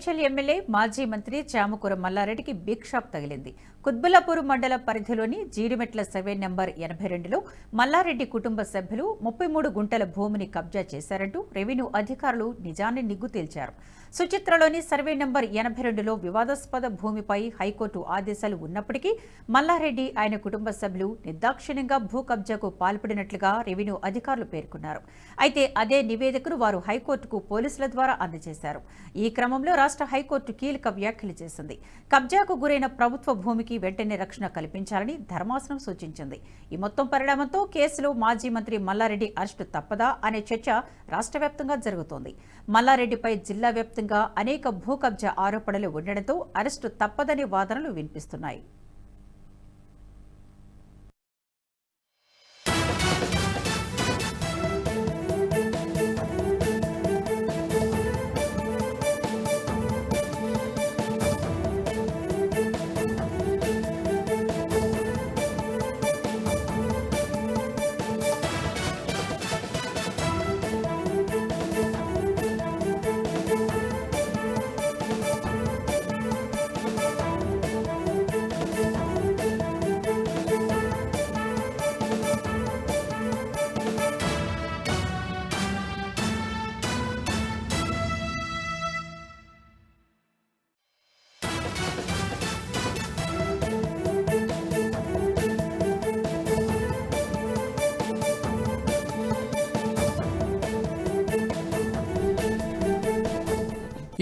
Medchal MLA మాజీ మంత్రి Chamakura మల్లారెడ్డికి big shock తగిలింది. కుత్బుల్లాపూర్ మండల పరిధిలోని జీడిమెట్ల సర్వే నెంబర్ 82లో మల్లారెడ్డి కుటుంబ సభ్యులు 33 గుంటల భూమిని కబ్జా చేశారంటూ రెవెన్యూ అధికారులు నిజాన్ని నిగ్గు తేల్చారు. సుచిత్రలోని సర్వే నెంబర్ 82లో వివాదాస్పద భూమిపై హైకోర్టు ఆదేశాలు ఉన్నప్పటికీ మల్లారెడ్డి ఆయన కుటుంబ సభ్యులు నిర్దాక్షిణ్యంగా భూ కబ్జాకు పాల్పడినట్లుగా రెవెన్యూ అధికారులు పేర్కొన్నారు. అయితే అదే నివేదికను వారు హైకోర్టుకు పోలీసుల ద్వారా అందజేశారు. ఈ క్రమంలో రాష్ట్ర హైకోర్టు కీలక వ్యాఖ్యలు చేసింది. కబ్జాకు గురైన ప్రభుత్వ భూమికి వెంటనే రక్షణ కల్పించాలని ధర్మాసనం సూచించింది. ఈ మొత్తం పరిణామంతో కేసులో మాజీ మంత్రి మల్లారెడ్డి అరెస్టు తప్పదా అనే చర్చ రాష్ట్ర వ్యాప్తంగా జరుగుతోంది. మల్లారెడ్డిపై జిల్లా వ్యాప్తంగా అనేక భూ కబ్జా ఆరోపణలు ఉండడంతో అరెస్టు తప్పదనే వాదనలు వినిపిస్తున్నాయి.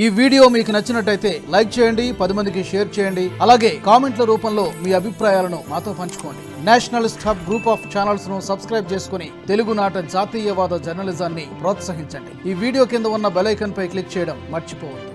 ఈ వీడియో మీకు నచ్చినట్టయితే లైక్ చేయండి, 10 మందికి షేర్ చేయండి. అలాగే కామెంట్ల రూపంలో మీ అభిప్రాయాలను మాతో పంచుకోండి. Nationalist hub group of channels ను సబ్స్క్రైబ్ చేసుకుని తెలుగునాట జాతీయవాద జర్నలిజాన్ని ప్రోత్సహించండి. ఈ వీడియో కింద ఉన్న బెల్ ఐకాన్ పై క్లిక్ చేయడం మర్చిపోవద్దు.